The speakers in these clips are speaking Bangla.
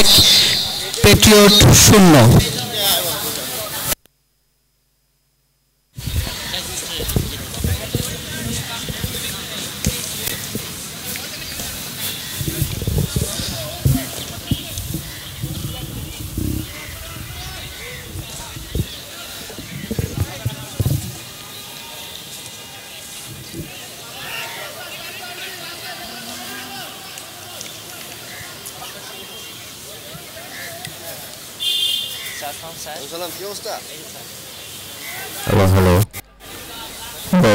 1, patriot 0। Hello, hello. Hello.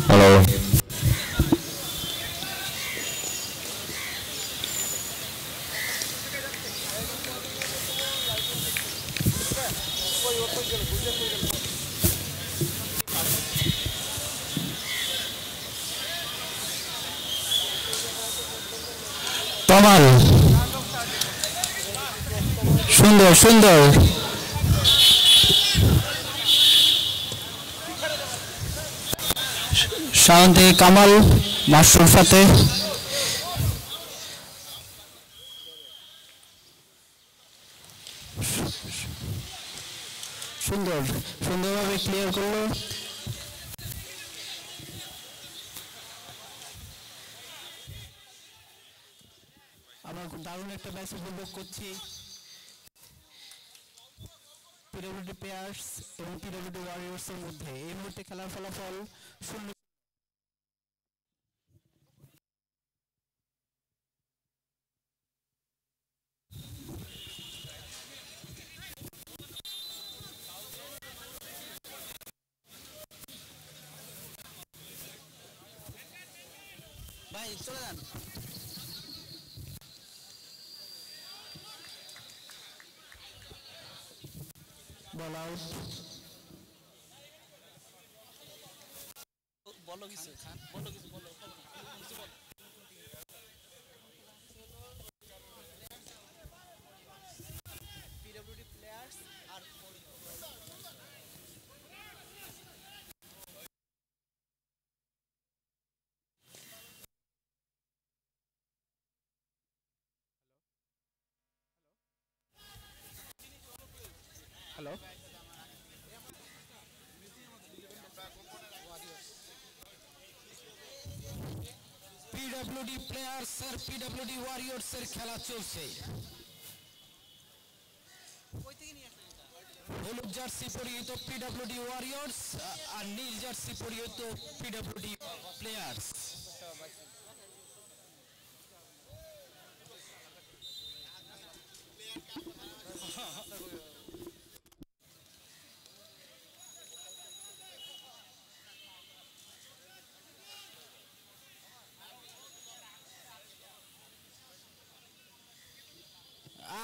Hello. Kamal সুন্দর সুন্দর শান্তি কামাল মাশরুফ ফাতে সুন্দর সুন্দরভাবে ক্লিয়ার করলো আমরা দারুণ একটা ম্যাচ উপভোগ করছি পিডব্লিউডি প্লেয়ার্স এবং পিডব্লিউডি ওয়ারিয়র্স এর মধ্যে এই মুহূর্তে খেলার ফলাফল 0। ভাই চলে যান বল আউট বলো কিছু বলো কিছু বলো পিডব্লিউডি প্লেয়ার্স আর হ্যালো পিডব্লিউডি প্লেয়ার্স আর পিডব্লিউডি ওয়ারিয়র্স এর খেলা চলছে হলুদ জার্সি পরিহিত পিডব্লিউডি ওয়ারিয়র্স আর নীল জার্সি পরিহিত পিডব্লিউডি প্লেয়ার্স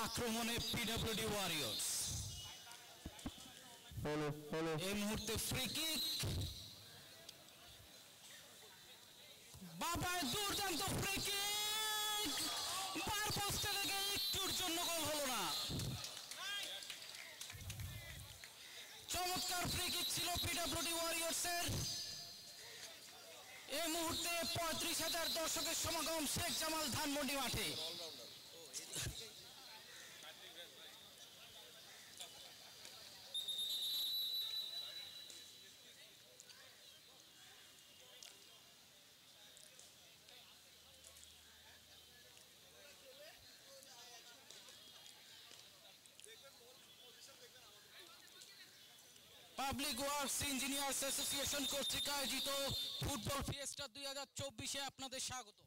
আক্রমণে পিডব্লিউডি ওয়ারিয়র্স এই মুহূর্তে ফ্রি কিক বাবা দুর্দান্ত ফ্রি কিক বার পোস্টে লেগে একটুর জন্য গোল হলো না চমৎকার ফ্রি কিক ছিল পিডব্লিউডি ওয়ারিয়র্স এর এই মুহূর্তে ৩৫,০০০ দর্শকের সমাগম শেখ জামাল ধানমন্ডি মাঠে পাবলিক ওয়ার্কস ইঞ্জিনিয়ার্স অ্যাসোসিয়েশন কর্তৃক আয়োজিত ফুটবল ফিয়েস্টা ২০২৪-এ আপনাদের স্বাগত।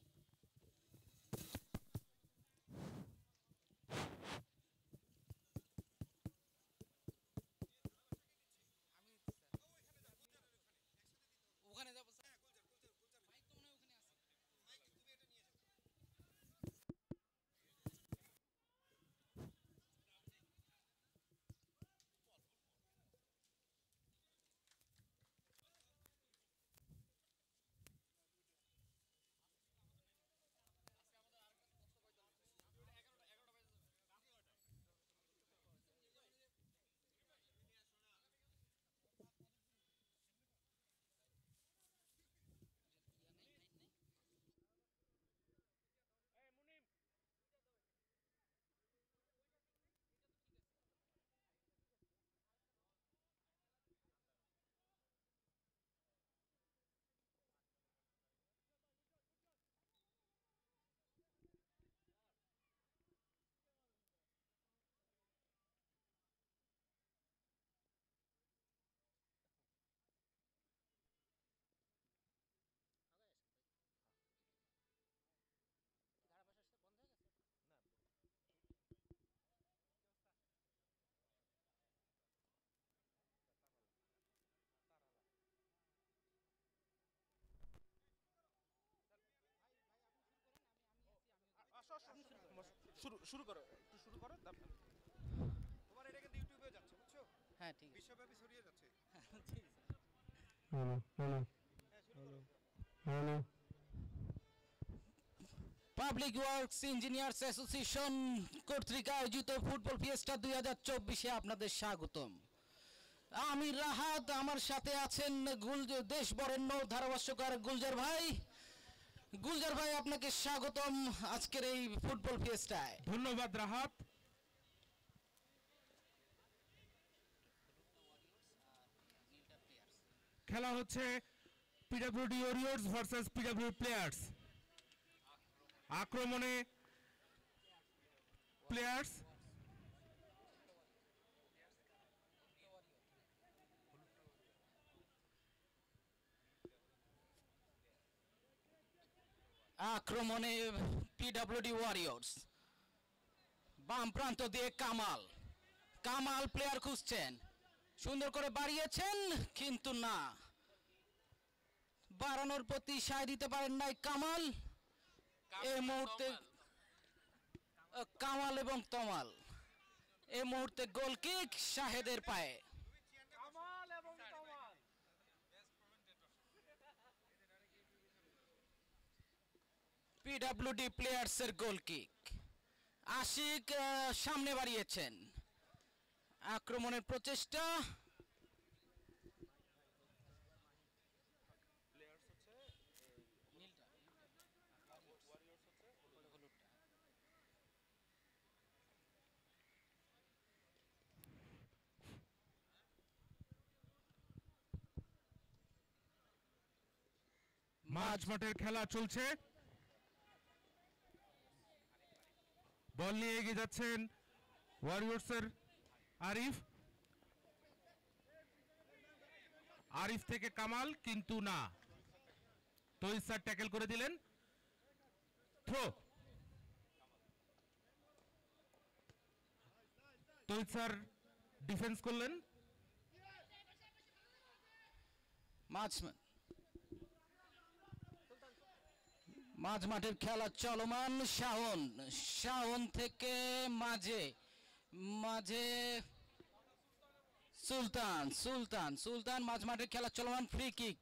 শুরু করো, একটু শুরু করো। তোমার এটা কিন্তু ইউটিউবে যাচ্ছে, বুঝছো? হ্যাঁ ঠিক আছে। বিশ্বব্যাপী ছড়িয়ে যাচ্ছে। ঠিক আছে। হ্যালো হ্যালো হ্যাঁ, শুরু করো। Hello public works engineers association কর্তৃক আয়োজিত ফুটবল ফিয়েস্টা 2024-এ আপনাদের স্বাগতম। আমি রাহাত, আমার সাথে আছেন দেশ বরেণ্য ধারাভাষ্যকার গুলজার ভাই। গুলজার ভাই, আপনাকে স্বাগতম আজকের এই ফুটবল ফিয়েস্টায়। ধন্যবাদ রাহাত। খেলা হচ্ছে PWD Warriors versus PW players. আক্রমণে প্লেয়ার্স, আক্রমণে পিডব্লিউডি ওয়ারিয়র্স। বাম প্রান্ত দিয়ে কামাল, কামাল প্লেয়ার খুঁজছেন, সুন্দর করে বাড়িয়েছেন কিন্তু না, বাড়ানোর প্রতি সায় দিতে পারেন নাই কামাল। এই মুহূর্তে কামাল এবং তমাল, এই মুহূর্তে গোল কিক শাহেদের পায়ে। কামাল এবং তমাল। পিডব্লিউডি প্লেয়ার্সের গোল কিক। আশিক সামনে বাড়িয়েছেন, আক্রমণের প্রচেষ্টা। প্লেয়ার্স হচ্ছে ওয়ারিয়র্স হচ্ছে মাঝ মাঠের খেলা চলছে। বল নিয়ে এগিয়ে যাচ্ছেন ওয়ারিয়র্সের আরিফ, আরিফ থেকে কামাল কিন্তু না, তৈয়ব স্যার ট্যাকেল করে দিলেন। থ্রো, তৈয়ব স্যার ডিফেন্স করলেন। মাঝ মাঠের খেলা চলমান। শাওন, শাওন থেকে মাঝে মাঝে সুলতান, সুলতান, সুলতান মাঝ মাঠের খেলা চলমান। Free kick.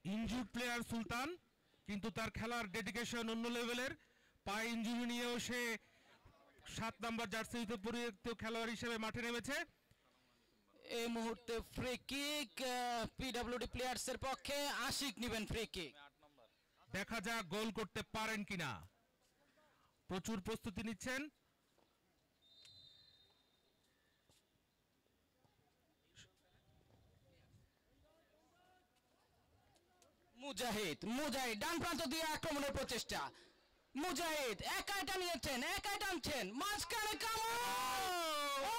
ইনজুর্ড প্লেয়ার সুলতান, কিন্তু তার খেলার ডেডিকেশন অন্য লেভেলের। পায়ে ইনজুরি নিয়েও সে 7 নম্বর জার্সিতে পরিচিত খেলোয়াড় হিসেবে মাঠে নেমেছে। এই মুহূর্তে ফ্রি কিক পিডব্লিউডি প্লেয়ার্সের পক্ষে। আশিক নেবেন ফ্রি কিক। দেখা যাক গোল করতে পারেন কিনা। প্রচুর প্রস্তুতি নিচ্ছেন। মুজাহিদ, মুজাহিদ ডান প্রান্ত দিয়ে আক্রমণের প্রচেষ্টা। মুজাহিদ একাই টানিয়েছেন, একাই টানছেন, মাঝখানে কামাল। ও,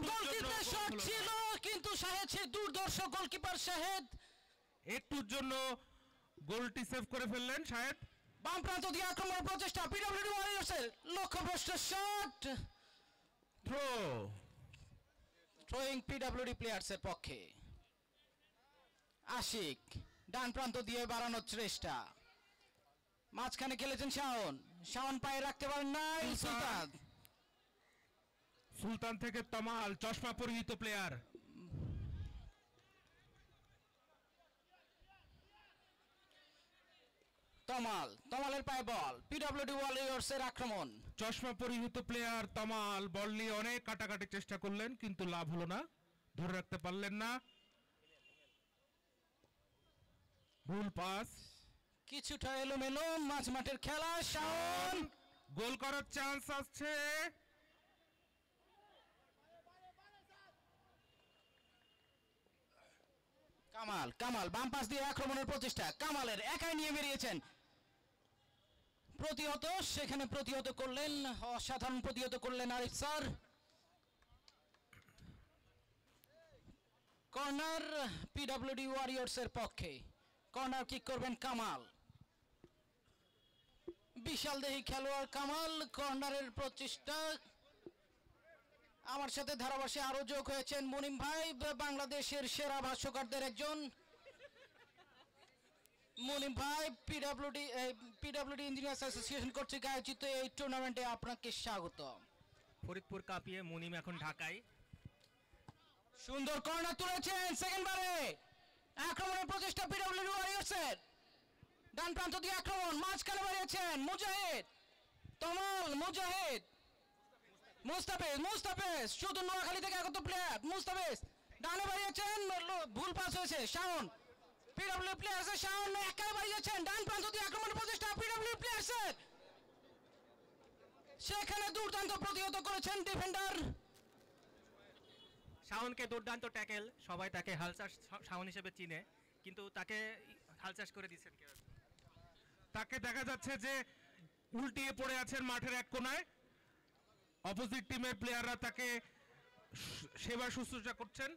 গোলকিপার শট ছিল কিন্তু শাহেদ, সে দুর্ধর্ষ গোলকিপার শাহেদ একটুর জন্য গোলটি সেভ করে ফেললেন শাহেদ। বাম প্রান্ত দিয়ে আক্রমণের প্রচেষ্টা পিডব্লিউডি ওয়ারিয়র্সের। লক্ষ্যভ্রষ্ট শট। থ্রো, থ্রোয়িং পিডব্লিউডি প্লেয়ার্সের পক্ষে। আশিক ডান প্রান্ত দিয়ে বাড়ানোর চেষ্টা, মাঝখানে খেলেছেন শাওন, শাওন পায়ে রাখতে পারেন নাই সুলতান। সুলতান থেকে তমাল, চশমা পরিহিত প্লেয়ার। তমাল, তমালের পায়ে বল। পিডব্লিউডি ওয়ারিয়র্সের আক্রমণ। চশমা পরিহিত প্লেয়ার তমাল বল নিয়ে অনেক কাটাকাটি চেষ্টা করলেন কিন্তু লাভ হলো না, ধরে রাখতে পারলেন না। ভুল পাস, কিছুটা এলোমেলো মাঝ মাঠের খেলা। শাওন, গোল করার চান্স আসছে। কামাল, কামাল বাম পাশ দিয়ে আক্রমণের প্রচেষ্টা। কামালের একাই নিয়ে বেরিয়েছেন, প্রতিহত, সেখানে প্রতিহত করলেন, অসাধারণ প্রতিহত করলেন আরিফ স্যার। কর্নার পিডব্লিউডি ওয়ারিয়র্সের পক্ষে। কর্নার কিক করবেন কামাল, বিশাল দেহী খেলোয়াড় কামাল। কর্নারের প্রচেষ্টা। আমার সাথে ধারাভাষ্যে আরো যোগ হয়েছেন মুনিম ভাই, বাংলাদেশের সেরা ভাষ্যকারদের একজন। মুনিম ভাই, পিডব্লিউডি ইঞ্জিনিয়ার্স অ্যাসোসিয়েশন কর্তৃক আয়োজিত এই টুর্নামেন্টে আপনাকে স্বাগত। ফরিদপুর কাঁপিয়ে মুনিম এখন ঢাকায়। সুন্দর কর্নার তুলেছেন সেকেন্ডবারে, আক্রমণের প্রচেষ্টা পিডব্লিউডি ওয়ারিয়র্সের। ডান প্রান্ত দিয়ে আক্রমণ, মাঝখানে বাড়িয়েছেন মুজাহিদ, তমাল মুজাহিদ, মুস্তাফিজ শুধু নোয়াখালী থেকে আগত প্লেয়ার মুস্তাফিজ, ডানে বাড়িয়েছেন, ভুল পাস হয়েছে। শাওন, পিডব্লিউ প্লেয়ার্সের শাওন একাই বাড়িয়েছেন, ডান প্রান্ত দিয়ে আক্রমণের প্রচেষ্টা পিডব্লিউ প্লেয়ার্সের, সেখানে দুর্দান্ত প্রতিহত করেছেন ডিফেন্ডার। শাওনকে দুর্দান্ত ট্যাকেল, সবাই তাকে হালচাষ শাওন হিসেবে চিনে, কিন্তু তাকে হালচাষ করে দিচ্ছেন কেউ। তাকে দেখা যাচ্ছে যে উল্টিয়ে পড়ে আছেন মাঠের এক কোনায়। অপোজিট টিমের প্লেয়াররা তাকে সেবা শুশ্রূষা করছেন।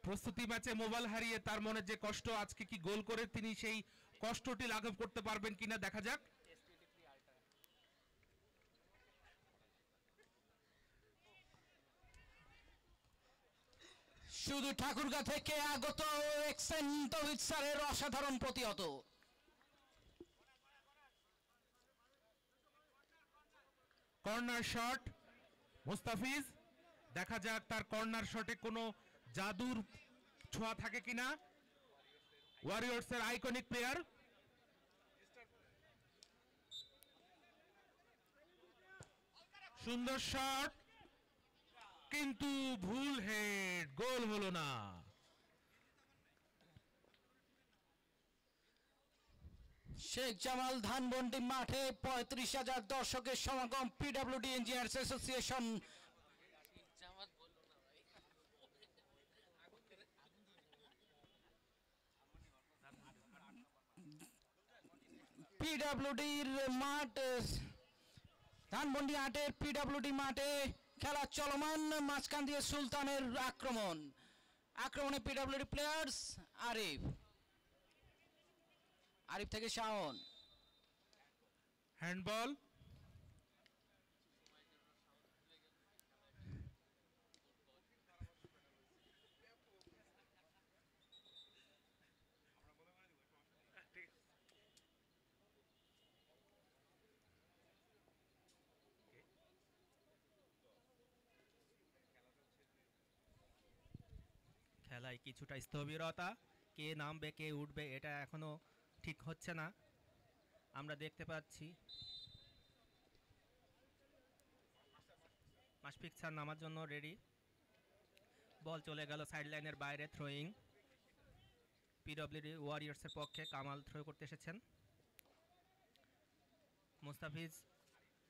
প্রস্তুতি ম্যাচে মোবাইল হারিয়ে তার মনে যে কষ্ট, আজকে কি গোল করে তিনি সেই কষ্টটি লাঘব করতে পারবেন কিনা দেখা যাক। শুধু ঠাকুরগাঁ থেকে আগত তৌহিদ স্যারের অসাধারণ প্রতিহত। কর্নার শট মুস্তাফিজ, দেখা যাক তার কর্নার শটে কোনো জাদুর ছোঁয়া থাকে কিনা। ওয়ারিয়র্সের আইকনিক প্লেয়ার। সুন্দর শট, কিন্তু ভুল হেড, গোল হলো না। শেখ জামাল ধানমন্ডি মাঠে ৩৫,০০০ দর্শকের সমাগম। পিডব্লিউডি ইঞ্জিনিয়ার্স অ্যাসোসিয়েশন পিডব্লিউডির মাঠ, ধানমন্ডি হাটের পিডব্লিউডি মাঠে খেলা চলমান। মাঝখান দিয়ে সুলতানের আক্রমণে পিডব্লিউডি প্লেয়ার্স। আরিফ থেকে শাওন, হ্যান্ডবল। খেলায় কিছুটা স্থবিরতা, কে নামবে কে উঠবে এটা এখনো ঠিক হচ্ছে না। আমরা দেখতে পাচ্ছি মাশফিক স্যার নামার জন্য রেডি। বল চলে গেল সাইড লাইনের বাইরে, থ্রোয়িং পিডব্লিউডি ওয়ারিয়র্সের পক্ষে। কামাল থ্রো করতে এসেছেন। মুস্তাফিজ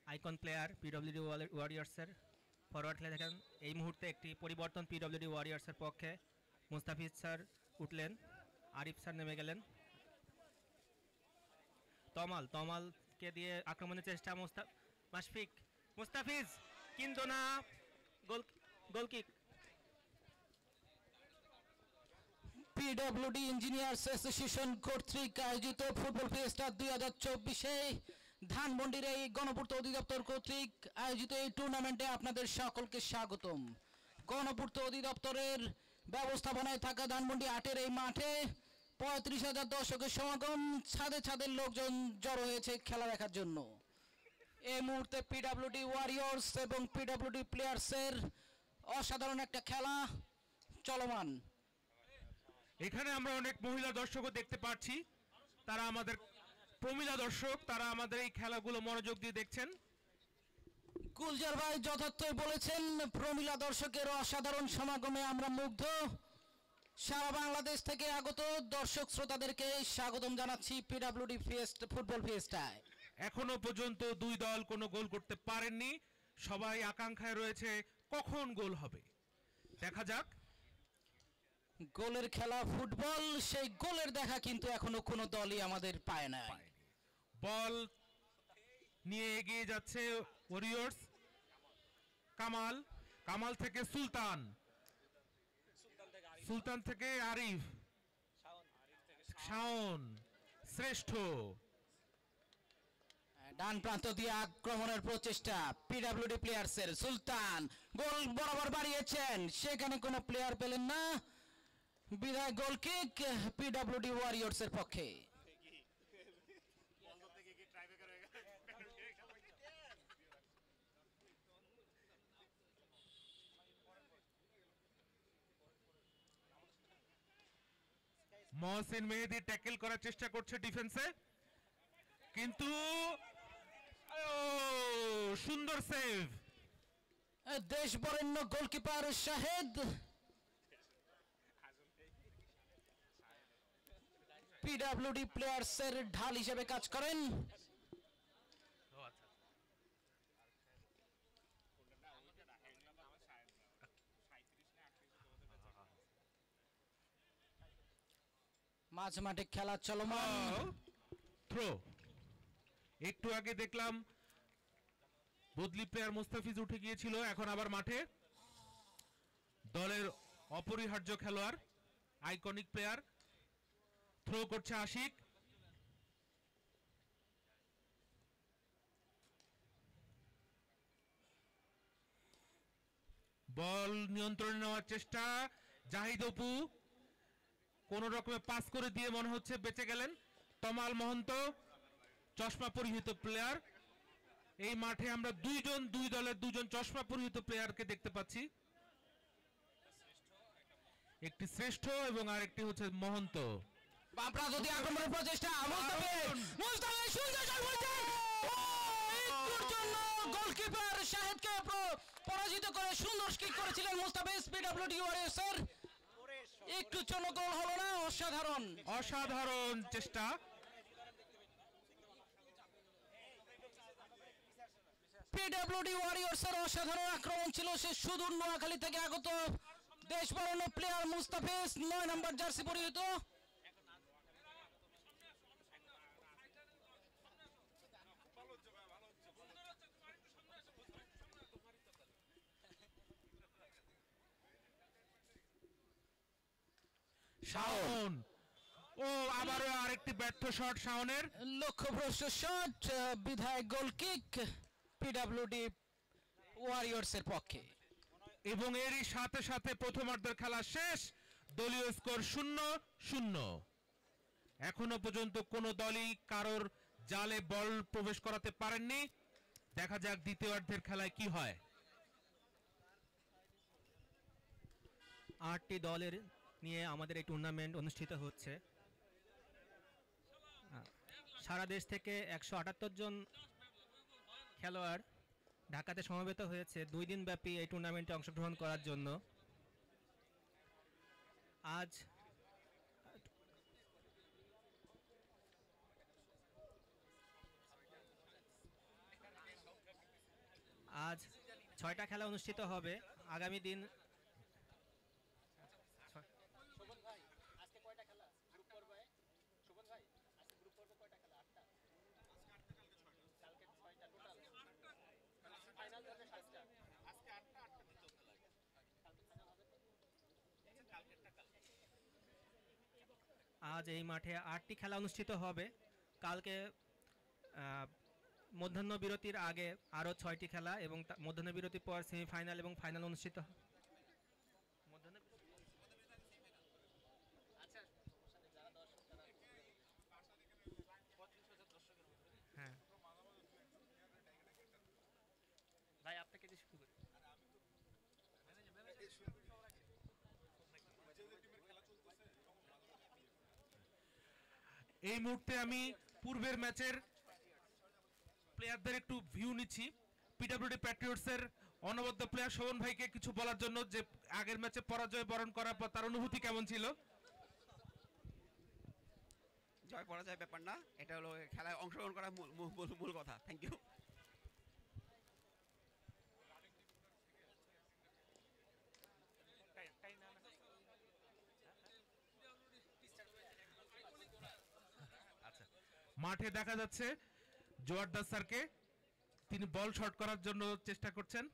আইকন প্লেয়ার পিডব্লিউডি ওয়ারিয়র্সের, ফরওয়ার্ড খেলে থাকেন। এই মুহূর্তে একটি পরিবর্তন পিডব্লিউডি ওয়ারিয়র্সের পক্ষে। মুস্তাফিজ স্যার উঠলেন, আরিফ স্যার নেমে গেলেন। তমালকে দিয়ে আক্রমণের চেষ্টা, মুস্তাফিজ কিন্তু না, গোলকিক। পিডব্লিউডি ইঞ্জিনিয়ার্স অ্যাসোসিয়েশন কর্তৃক আয়োজিত ফুটবল ফিয়েস্টা 2024-এ ধানমন্ডির এই গণপূর্ত অধিদপ্তর কর্তৃক আয়োজিত এই টুর্নামেন্টে আপনাদের সকলকে স্বাগতম। গণপূর্ত অধিদপ্তরের ব্যবস্থাপনায় থাকা ধানমন্ডি হাটের এই মাঠে ৩৫,০০০ দর্শকের সমাগম। ছাদের লোকজন জড়ো হয়েছে খেলা দেখার জন্য। এই মুহূর্তে পিডব্লিউডি ওয়ারিয়র্স এবং পিডব্লিউডি প্লেয়ার্সের অসাধারণ একটা খেলা চলমান। এখানে আমরা অনেক মহিলা দর্শকও দেখতে পাচ্ছি, তারা আমাদের প্রমিলা দর্শক, তারা আমাদের এই খেলাগুলো মনোযোগ দিয়ে দেখছেন। গুলজার ভাই যথার্থই বলেছেন, প্রমিলা দর্শকের অসাধারণ সমাগমে আমরা মুগ্ধ। সারা বাংলাদেশ থেকে আগত দর্শক শ্রোতাদেরকে স্বাগতম জানাচ্ছি পিডব্লিউডি ফুটবল ফিয়েস্টায়। এখনো পর্যন্ত দুই দল কোনো গোল করতে পারেননি, সবাই আকাঙ্ক্ষায় রয়েছে কখন গোল হবে। দেখা যাক। গোলের খেলা ফুটবল, সেই গোলের দেখা কিন্তু এখনো কোনো দলই আমাদের পায় না। বল নিয়ে এগিয়ে যাচ্ছে ওয়ারিয়র্স। কামাল থেকে সুলতান থেকে আরিফ, শাওন শ্রেষ্ঠ। ডান প্রান্ত দিয়ে আক্রমণের প্রচেষ্টা পিডব্লিউডি প্লেয়ার্সের। সুলতান গোল বরাবর বাড়িয়েছেন, সেখানে কোনো প্লেয়ার পেলেন না, বিধায় গোল কিক পিডব্লিউডি ওয়ারিয়র্সের পক্ষে। মহসিন মেহেদী ট্যাকেল করার চেষ্টা করছে ডিফেন্সে, কিন্তু সুন্দর সেভ। দেশ বরেণ্য গোলকিপার শাহেদ পিডব্লিউডি প্লেয়ার্সের ঢাল হিসেবে কাজ করেন। মাঝ মাঠে খেলা চলমান। থ্রো। একটু আগে দেখলাম বদলি প্লেয়ার মুস্তাফিজ উঠে গিয়েছিল, এখন আবার মাঠে দলের অপরিহার্য খেলোয়াড় আইকনিক প্লেয়ার। থ্রো করছে আশিক। বল নিয়ন্ত্রণে নেওয়ার চেষ্টা, জাহিদ অপু কোন রকমে পাস করে দিয়ে মনে হচ্ছে বেঁচে গেলেন। তমাল মহন্ত চশমা পরিহিত প্লেয়ার। এই মাঠে আমরা দুই দলের দুজন চশমা পরিহিত প্লেয়ারকে দেখতে পাচ্ছি, একটি শ্রেষ্ঠ এবং আরেকটি হচ্ছে মহন্ত। বাম প্রান্ত দিয়ে আক্রমণের প্রচেষ্টা, মুস্তাফিজ সুন্দর শট করেছেন। একটুর জন্য গোলকিপার শাহেদকে পরাজিত করে সুন্দর কিক করেছিলেন মুস্তাফিজ পিডব্লিউডি ওয়ারিয়র্সের। একটু জন্য গোল হলো না, অসাধারণ অসাধারণ চেষ্টা। পিডব্লিউডি ওয়ারিয়র্সের অসাধারণ আক্রমণ ছিল। সে সুদূর নোয়াখালী থেকে আগত দেশ বরেণ্য প্লেয়ার মুস্তাফিজ, 9 নম্বর জার্সি পরিহিত। শাওন, ও আবারও আরেকটি ব্যর্থ শট শাওনের। লক্ষ্যভ্রষ্ট শট, বিধায় গোল কিক পিডব্লিউডি ওয়ারিয়র্সের পক্ষে। এবং এরই সাথে সাথে প্রথমার্ধের খেলা শেষ, দলীয় স্কোর 0-0। এখনো পর্যন্ত কোনো দলই কারোর জালে বল প্রবেশ করাতে পারেননি। দেখা যাক দ্বিতীয়ার্ধের খেলায় কি হয়। 8টি দলের নিয়ে আমাদের এই টুর্নামেন্ট অনুষ্ঠিত হচ্ছে। সারা দেশ থেকে 178 জন খেলোয়াড় ঢাকাতে সমবেত হয়েছে 2 দিন ব্যাপী এই টুর্নামেন্টে অংশগ্রহণ করার জন্য। আজ 6টা খেলা অনুষ্ঠিত হবে। আগামী দিন আজ এই মাঠে 8টি খেলা অনুষ্ঠিত হবে। কালকে মধ্যাহ্ন বিরতির আগে আরও 6টি খেলা এবং মধ্যাহ্ন বিরতির পর সেমিফাইনাল এবং ফাইনাল অনুষ্ঠিত হ্যাঁ ভাই আপনাকে দিয়ে শুরু করি। এই মুহূর্তে আমি পূর্বের ম্যাচের প্লেয়ারদের একটু ভিউ নিচ্ছি। পিডব্লিউডি প্যাট্রিয়টসের অনবদ্য প্লেয়ার শোভন ভাইকে কিছু বলার জন্য, যে আগের ম্যাচে পরাজয় বরণ করার পর তার অনুভূতি কেমন ছিল? জয় পরাজয় ব্যাপার না, এটা হলো খেলায় অংশগ্রহণ করার মূল কথা। Thank you. মাঠে দেখা যাচ্ছে জোয়ারদার স্যারকে, তিনি বল শট করার জন্য চেষ্টা করছেন।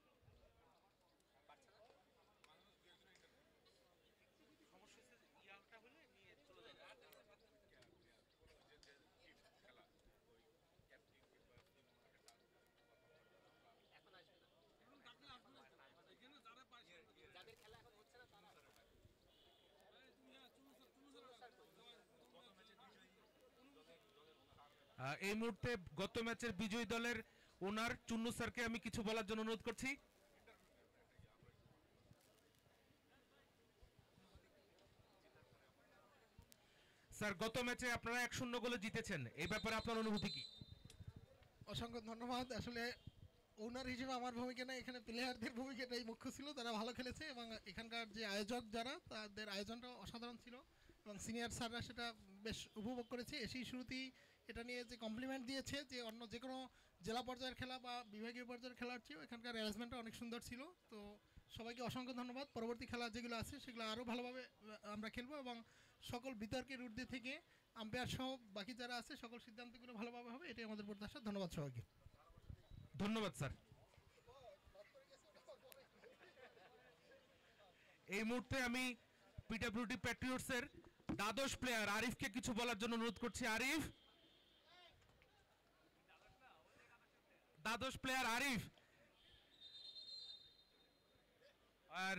এই মুহূর্তে গত ম্যাচের বিজয়ী দলের ওনার চুন্নু স্যারকে আমি কিছু বলার জন্য অনুরোধ করছি। স্যার, গত ম্যাচে আপনারা 1-0 গোলে জিতেছেন, এই ব্যাপারে আপনার অনুভূতি কি? অসংখ্য ধন্যবাদ। আসলে ওনার হিসেবে আমার ভূমিকা না, এখানে প্লেয়ারদের ভূমিকাটাই মুখ্য ছিল। তারা ভালো খেলেছে এবং এখানকার যে আয়োজক যারা, তাদের আয়োজনটা অসাধারণ ছিল এবং সিনিয়র স্যাররা সেটা বেশ উপভোগ করেছে। এসেই শুরুতেই এটা নিয়ে যে কমপ্লিমেন্ট দিয়েছে যে অন্য যে কোনো জেলা পর্যায়ের খেলা বা বিভাগীয় পর্যায়ের খেলার চেয়েও এখানকার অ্যারেঞ্জমেন্টটা অনেক সুন্দর ছিল। তো সবাইকে অসংখ্য ধন্যবাদ। পরবর্তী খেলা যেগুলো আছে সেগুলো আরও ভালোভাবে আমরা খেলবো এবং সকল বিতর্কের ঊর্ধ্বে থেকে আম্পায়ার সহ বাকি যারা আছে সকল সিদ্ধান্তগুলো ভালোভাবে হবে, এটাই আমাদের প্রত্যাশা। ধন্যবাদ সবাইকে। ধন্যবাদ স্যার। এই মুহূর্তে আমি পিডব্লিউডি প্যাট্রিয়টসের দ্বাদশ প্লেয়ার আরিফকে কিছু বলার জন্য অনুরোধ করছি। আরিফ, দ্বাদশ প্লেয়ার আরিফ।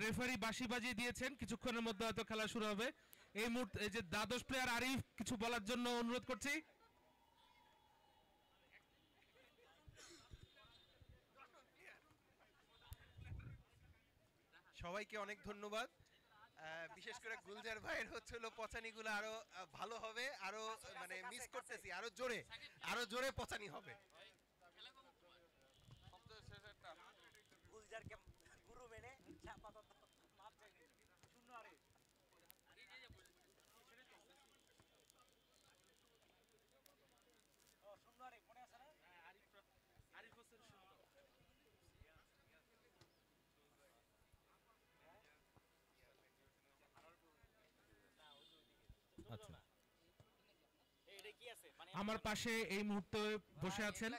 রেফারি বাঁশি বাজিয়ে দিয়েছেন, কিছুক্ষণের মধ্যে হয়তো খেলা শুরু হবে। এই মুহূর্তে এই যে দ্বাদশ প্লেয়ার আরিফ কিছু বলার জন্য অনুরোধ করছি। সবাইকে অনেক ধন্যবাদ। বিশেষ করে গুলজার ভাইয়ের হচ্ছিল পচানিগুলো আরো ভালো হবে, আরো মানে মিস করতেছি, আরো জোরে পচানি হবে। আমার পাশে এই মুহূর্তে বসে আছেন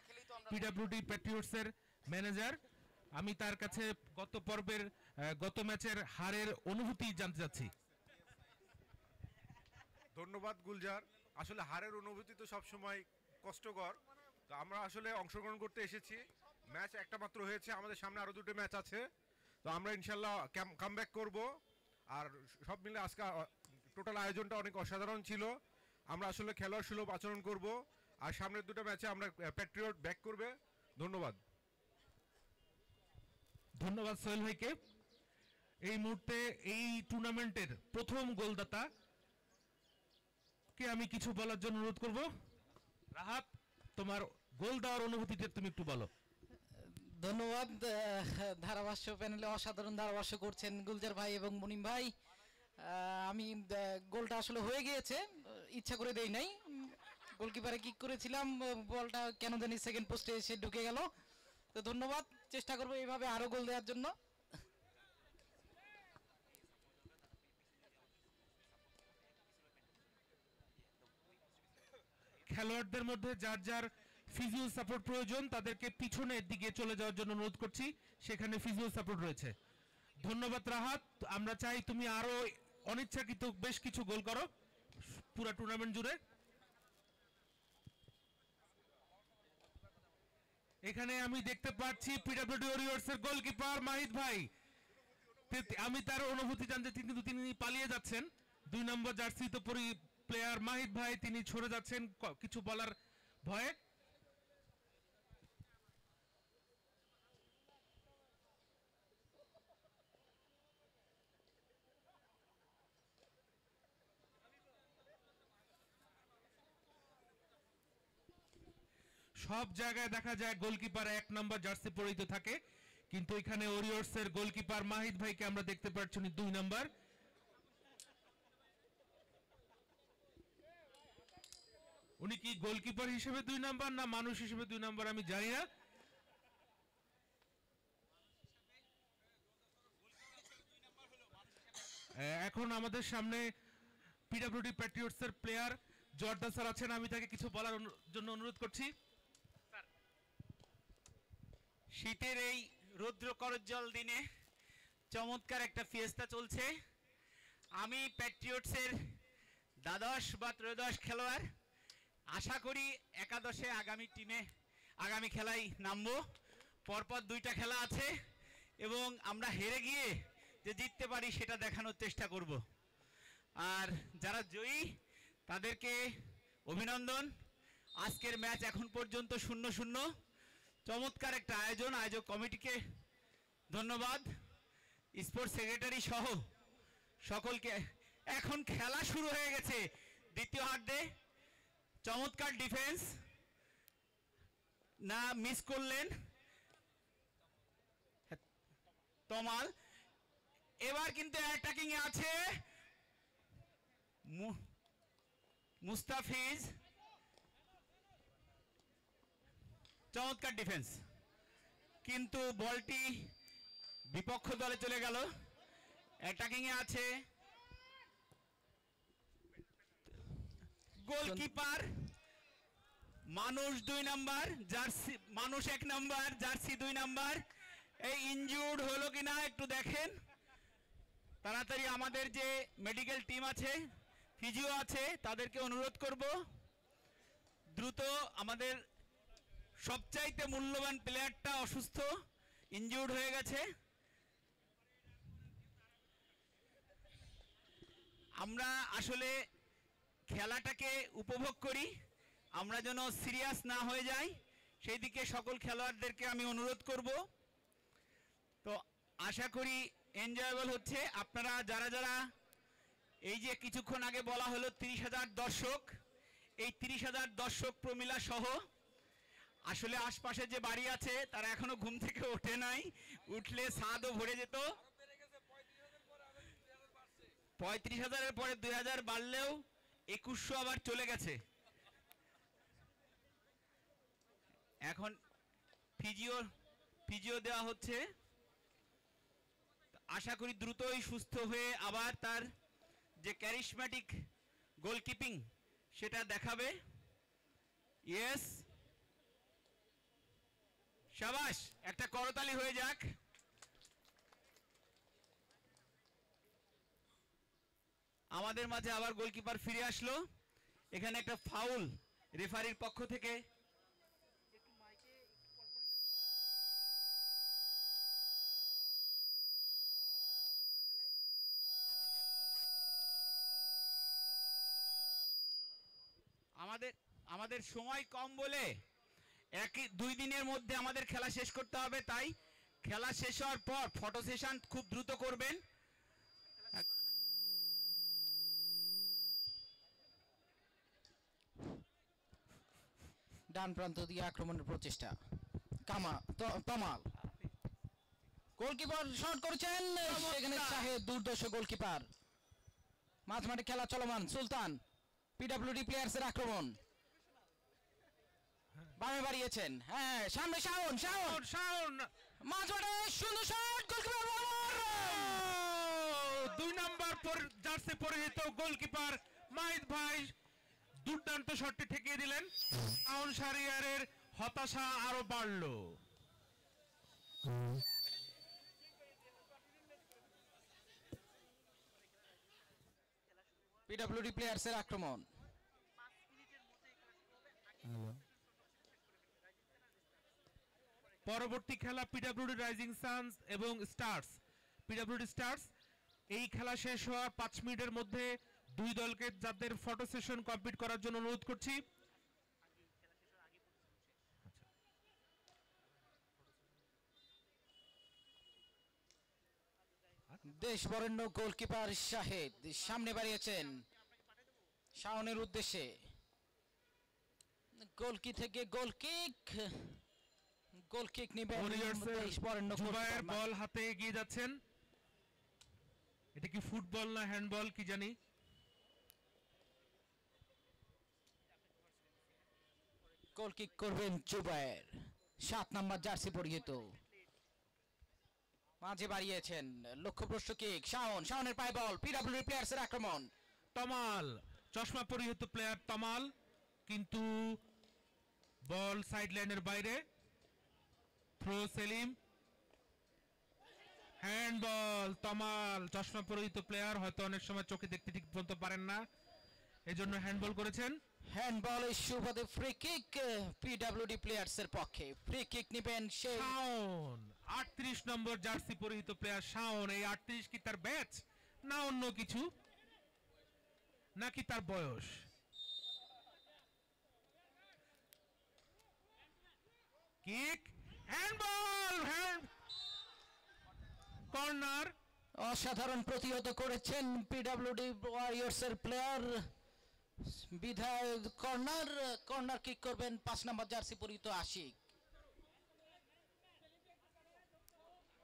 পিডব্লিউডি প্যাট্রিয়টসের ম্যানেজার। আমি তার কাছে গত ম্যাচের হারের অনুভূতি জানতে চাচ্ছি। ধন্যবাদ গুলজার। আসলে হারের অনুভূতি তো সবসময় কষ্টকর। তো আমরা আসলে অংশগ্রহণ করতে এসেছি। ম্যাচ একটা মাত্র হয়েছে, আমাদের সামনে আরো 2টো ম্যাচ আছে। তো আমরা ইনশাল্লাহ কামব্যাক করব। আর সব মিলে আজকে টোটাল আয়োজনটা অনেক অসাধারণ ছিল। আমরা আসলে খেলোয়াড় সুলভ আচরণ করব আর সামনের 2টো ম্যাচে আমরা প্যাট্রিয়ট ব্যাক করবে। ধন্যবাদ। ধন্যবাদ সোহেল ভাইকে। এই মুহূর্তে এই টুর্নামেন্টের প্রথম গোলদাতা কে আমি কিছু বলার জন্য অনুরোধ করব। রাহাত, তোমার গোল দেওয়ার অনুভূতিটা তুমি একটু বলো। ধন্যবাদ। ধারাভাষ্য প্যানেলে অসাধারণ ধারাভাষ্য করছেন গুলজার ভাই এবং মুনিম ভাই। আমি গোলটা আসলে হয়ে গিয়েছে, ইচ্ছা করে দেই নাই। গোলকিপারে কিক করেছিলাম, বলটা কেন জানি সেকেন্ড পোস্টে এসে ঢুকে গেল। তো ধন্যবাদ, চেষ্টা করবো এইভাবে আরো গোল দেওয়ার জন্য। খেলোয়াড়দের মধ্যে যার যার ফিজিক্যাল সাপোর্ট প্রয়োজন তাদেরকে পিছনের দিকে চলে যাওয়ার জন্য অনুরোধ করছি, সেখানে ফিজিক্যাল সাপোর্ট রয়েছে। ধন্যবাদ রাহাত। আমরা চাই তুমি আরো অনিচ্ছাকৃত বেশ কিছু গোল করো পুরো টুর্নামেন্ট জুড়ে। এখানে আমি দেখতে পাচ্ছি পিডব্লিউডি ওয়ারিয়র্স এর গোলকিপার মাহিদ ভাই। আমি তার অনুভূতি জানতে চাই, কিন্তু তিনি পালিয়ে যাচ্ছেন। 2 নম্বর জার্সিতে প্লেয়ার মাহিদ ভাই তিনি সরে যাচ্ছেন কিছু বলার ভয়ে। সব জায়গায় দেখা যায় গোলকিপার 1 নম্বর জার্সি পরিহিত থাকে, কিন্তু এখানে ওরিয়র্স এর গোলকিপার মাহিদ ভাইকে আমরা দেখতে পাচ্ছি 2 নম্বর। উনি কি গোলকিপার হিসেবে 2 নম্বর না মানুষ হিসেবে 2 নম্বর আমি জানি না। এখন আমাদের সামনে পিডব্লিউডি প্যাট্রিয়টস এর প্লেয়ার জর্দান স্যার আছেন, আমি তাকে কিছু বলার জন্য অনুরোধ করছি। শীতের এই রৌদ্র করজ্জ্বল দিনে চমৎকার একটা ফিয়েস্তা চলছে। আমি প্যাট্রিয়টসের দ্বাদশ বা ত্রয়োদশ খেলোয়াড়, আশা করি একাদশে আগামী খেলায় নামবো। পরপর 2টা খেলা আছে এবং আমরা হেরে গিয়ে যে জিততে পারি সেটা দেখানোর চেষ্টা করব। আর যারা জয়ী তাদেরকে অভিনন্দন। আজকের ম্যাচ এখন পর্যন্ত 0-0। চমৎকার একটা আয়োজন, আয়োজক কমিটিকে ধন্যবাদ, স্পোর্টস সেক্রেটারি সহ সকলকে। এখন খেলা শুরু হয়ে গেছে দ্বিতীয়ার্ধে। চমৎকার ডিফেন্স, না মিস করলেন তমাল। এবার কিন্তু অ্যাটাকিং এ আছে মুস্তাফিজ, চমৎকার ডিফেন্স, কিন্তু বলটি বিপক্ষ দলে চলে গেল। অ্যাটাকিং এ আছে গোলকিপার মানুষ 2 নাম্বার, জার্সি মানুষ 1 নাম্বার, জার্সি 2 নাম্বার। এই ইনজুর্ড হলো কিনা একটু দেখেন তাড়াতাড়ি। আমাদের যে মেডিকেল টিম আছে, ফিজিও আছে, তাদেরকে অনুরোধ করব দ্রুত। আমাদের সবচাইতে মূল্যবান প্লেয়ারটা অসুস্থ, ইনজুর্ড হয়ে গেছে। আমরা আসলে খেলাটাকে উপভোগ করি, আমরা যেন সিরিয়াস না হয়ে যাই সেই দিকে সকল খেলোয়াড়দেরকে আমি অনুরোধ করব। তো আশা করি এনজয়েবল হচ্ছে। আপনারা যারা যারা এই যে কিছুক্ষণ আগে বলা হলো 30,000 দর্শক, এই 30,000 দর্শক প্রমিলা সহ আসলে আশপাশে যে বাড়ি আছে তারা এখনো ঘুম থেকে ওঠে নাই, উঠলে ছাদও ভরে যেত। 35,000-এর পরে 2,000 বাড়লেও 2100 আবার চলে গেছে। এখন ফিজিও দেওয়া হচ্ছে, আশা করি দ্রুতই সুস্থ হয়ে আবার তার যে ক্যারিশম্যাটিক গোলকিপিং সেটা দেখাবে। ইয়েস, শাবাশ, একটা করতালি হয়ে যাক। আমাদের মাঝে আবার গোলকিপার ফিরে আসলো। এখানে একটা ফাউল রেফারির পক্ষ থেকে। আমাদের সময় কম বলে 2 দিনের মধ্যে আমাদের খেলা শেষ করতে হবে, তাই খেলা শেষ হওয়ার পর ফটো সেশন খুব দ্রুত করবেন। ডান প্রান্ত দিয়ে আক্রমণের প্রচেষ্টা, তমাল গোলকিপার শট করেছেন, সেখানে শাহেদ দুর্দর্শ গোলকিপার। মাঝমাঠে খেলা চলমান, সুলতান পিডব্লিউডি প্লেয়ার্সের আক্রমণ, বামে বাড়িয়েছেন, হ্যাঁ সামনে শাওন মাঝমাঠে সুন্দর শট, গোলকিপার 2 নাম্বার জার্সি পরিহিত গোলকিপার মাহিদ ভাই দুর্দান্ত শটটি ঠেকিয়ে দিলেন। শাওন শাহরিয়ারের হতাশা আরো বাড়লো। পিডব্লিউডি প্লেয়ার্সের আক্রমণ। পরবর্তী খেলা পিডব্লিউডি রাইজিং সানস এবং স্টার্স। পিডব্লিউডি স্টার্স এই খেলা শেষ হওয়ার 5 মিনিটের মধ্যে 2 দলকে যাদের ফটো সেশন কমপ্লিট করার জন্য অনুরোধ করছি। দেশ বরেণ্য গোলকিপার শাহেদ সামনে বাড়িয়েছেন শাওনের উদ্দেশ্যে, গোলকি থেকে গোলকিক নেবেন দেশ বরেণ্য জুবায়ের। বল হাতে এগিয়ে যাচ্ছেন, এটা কি ফুটবল না হ্যান্ডবল কি জানি। গোলকিক করবেন জুবায়ের, 7 নাম্বার জার্সি পরিহিত। মাঝে বাড়িয়েছেন, লক্ষ্যভ্রষ্ট কিক, শাওনের পায়ে বল, পিডব্লিউডি প্লেয়ার্সের আক্রমণ। তমাল, চশমা পরিহিত প্লেয়ার তমাল, কিন্তু বল সাইড লাইনের বাইরে। Throw Selim, handball. তমাল চশমা পরিহিত প্লেয়ার, হয়তো অনেক সময় চোখে দেখতে ঠিক বলতে পারেন না, এজন্য হ্যান্ডবল করেছেন। হ্যান্ডবল এর সুবাদে ফ্রি কিক পিডব্লিউডি প্লেয়ার্সের পক্ষে। ফ্রি কিক নেবেন শাওন, 38 নম্বর জার্সি পরিহিত প্লেয়ার শাওন। এই 38 কি তার ব্যাচ না অন্য কিছু, নাকি তার বয়স? কিক হ্যান্ড বল হ্যান্ড কর্নার। অসাধারণ প্রতিহত করেছেন পিডব্লিউডি ওয়ারিয়র্স এর প্লেয়ার। বিধায় কর্নার কিক করবেন 5 নম্বর জার্সি পরিহিত আশিক।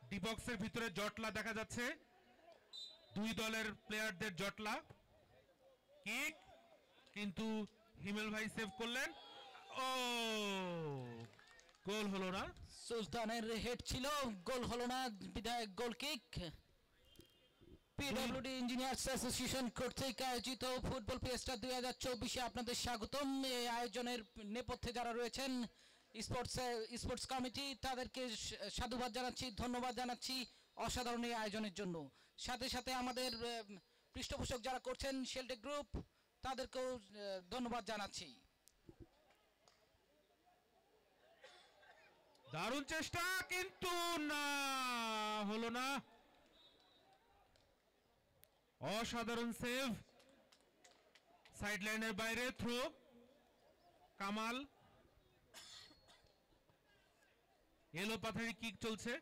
ডি বক্সের ভিতরে জটলা দেখা যাচ্ছে, দুই দলের প্লেয়ারদের জটলা। কিক কিন্তু হিমেল ভাই সেভ করলেন, ও গোল হলো না। সুলতানের হেড ছিল, গোল হলো না, বিধায় গোল কিক। পিডব্লিউডি ইঞ্জিনিয়ার্স অ্যাসোসিয়েশন কর্তৃক আয়োজিত ফুটবল ফিয়েস্টা 2024-এ আপনাদের স্বাগতম। এই আয়োজনের নেপথ্যে যারা রয়েছেন স্পোর্টস কমিটি, তাদেরকে সাধুবাদ জানাচ্ছি, ধন্যবাদ জানাচ্ছি অসাধারণ এই আয়োজনের জন্য। সাথে সাথে আমাদের পৃষ্ঠপোষক যারা করছেন শেল্টে গ্রুপ, তাদেরকেও ধন্যবাদ জানাচ্ছি। দারুণ চেষ্টা কিন্তু না, হলো না। অসাধারণ সেভ, সাইড লাইনের বাইরে থ্রো, কামাল। এলো পাথারি কিক চলছে।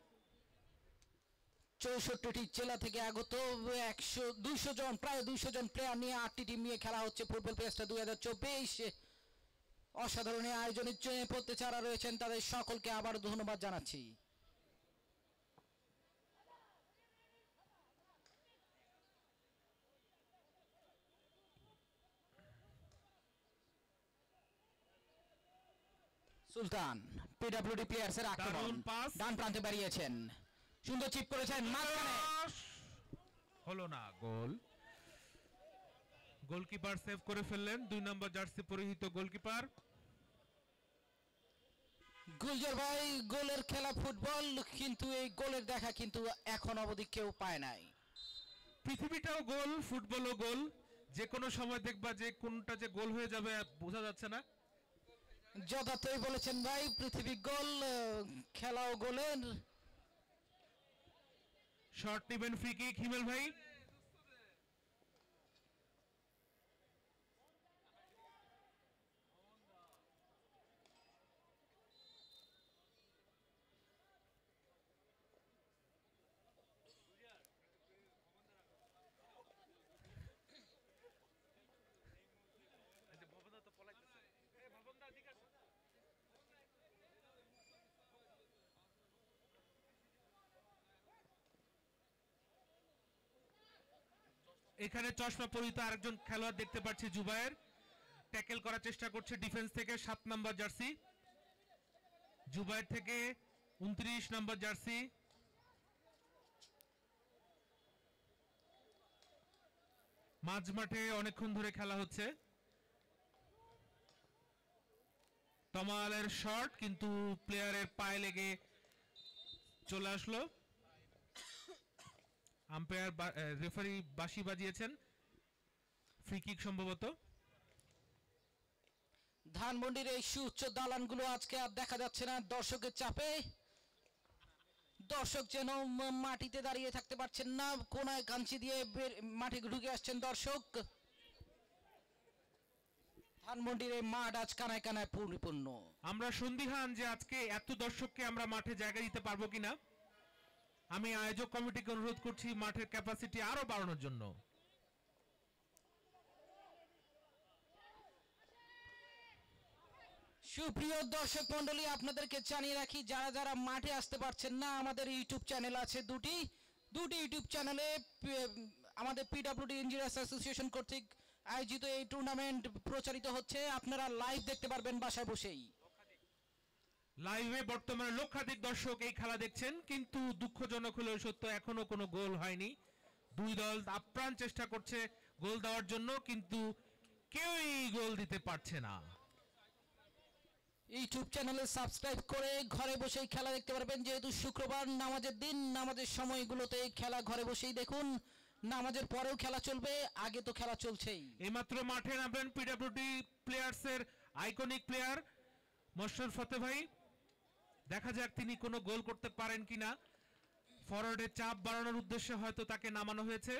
64টি জেলা থেকে আগত 200 জন, প্রায় 200 জন প্লেয়ার নিয়ে 8টি টিম নিয়ে খেলা হচ্ছে ফুটবল ফিয়েস্টা 2024। অসাধারণ এই আয়োজনের জন্য প্রত্যেক যারা রয়েছেন তাদের সকলকে আবার ধন্যবাদ জানাচ্ছি। সুলতান পিডব্লিউডি প্লেয়ার্স এর আক্রমণ, দারুণ পাস। ডান প্রান্তে বেরিয়েছেন, সুন্দর চিপ করেছেন মাঝখানে, হলো না, গোল। গোলকিপার সেভ করে ফেললেন, 2 নম্বর জার্সি পরিহিত গোলকিপার। গুলজার ভাই, গোলের খেলা ফুটবল, কিন্তু এই গোলের দেখা কিন্তু এখন অবধি কেউ পায় নাই। পৃথিবীটাও গোল, ফুটবলও গোল, যে কোনো সময় দেখবা যে কোনটা যে গোল হয়ে যাবে বোঝা যাচ্ছে না। যথার্থই বলেছেন ভাই, পৃথিবী গোল, খেলাও গোলের। শর্ট নিবেন, ফ্রি কিক হিমেল ভাই। এখানে চশমা পরিহিত আরেকজন খেলোয়াড় দেখতে পাচ্ছি, জুবায়ের ট্যাকেল করার চেষ্টা করছে ডিফেন্স থেকে, 7 নম্বর জার্সি। জুবায়ের থেকে 29 নম্বর জার্সি। মাঝ মাঠে অনেকক্ষণ ধরে খেলা হচ্ছে। তমালের শট কিন্তু প্লেয়ারের পায়ে লেগে চলে আসলো। আম্পায়ার রেফারি বাঁশি বাজিয়েছেন, ফ্রি কিক সম্ভবত। ধানমন্ডির এই সুউচ্চ দালানগুলো আজকে আর দেখা যাচ্ছে না দর্শকের চাপে। দর্শক যেন মাটিতে দাঁড়িয়ে থাকতে পারছেন না, কোনায় কাঞ্চি দিয়ে মাঠে ঢুকে আসছেন দর্শক। ধানমন্ডির এই মাঠ আজ কানায় কানায় পরিপূর্ণ। আমরা সন্দিহান যে আজকে এত দর্শককে আমরা মাঠে জায়গা দিতে পারবো কিনা। আমি আয়োজক কমিটিকে অনুরোধ করছি মাঠের ক্যাপাসিটি আরো বাড়ানোর জন্য। সুপ্রিয় দর্শক মন্ডলী, আপনাদেরকে জানিয়ে রাখি, যারা যারা মাঠে আসতে পারছেন না, আমাদের ইউটিউব চ্যানেল আছে দুটি ইউটিউব চ্যানেলে আমাদের পিডব্লিউডি ইঞ্জিনিয়ার্স অ্যাসোসিয়েশন কর্তৃক আয়োজিত এই টুর্নামেন্ট প্রচারিত হচ্ছে। আপনারা লাইভ দেখতে পারবেন বাসায় বসেই। লাইভে বর্তমানে লক্ষাধিক দর্শক এই খেলা দেখছেন, কিন্তু দুঃখজনক হলেও সত্য এখনো কোনো গোল হয়নি। দুই দল আপ্রাণ চেষ্টা করছে গোল দেওয়ার জন্য, কিন্তু কেউই গোল দিতে পারছে না। ইউটিউব চ্যানেলে সাবস্ক্রাইব করে ঘরে বসেই খেলা দেখতে পারবেন। যেহেতু শুক্রবার নামাজের দিন, নামাজের সময়গুলোতে খেলা ঘরে বসেই দেখুন। নামাজের পরেও খেলা চলবে, আগে তো খেলা চলছেই। এইমাত্র মাঠে নামবেন পিডব্লিউডি প্লেয়ার্স এর আইকনিক প্লেয়ার মোশাররফ ফতে ভাই। দেখা যাক তিনি কোনো গোল করতে পারেন কিনা। ফরওয়ার্ডের চাপ বাড়ানোর উদ্দেশ্যে হয়তো তাকে নামানো হয়েছে।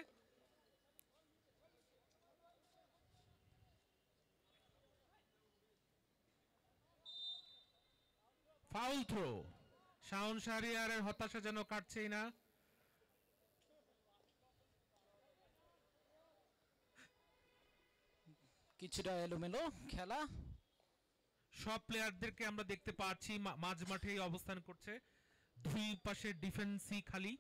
Foul throw. শাওন শাহরিয়ারের হতাশা যেন কাটছেই না। কিছুটা এলোমেলো খেলা। সব প্লেয়ারদেরকে আমরা দেখতে পাচ্ছি মাঝ মাঠেই অবস্থান করছে, দুই পাশে ডিফেন্সই খালি।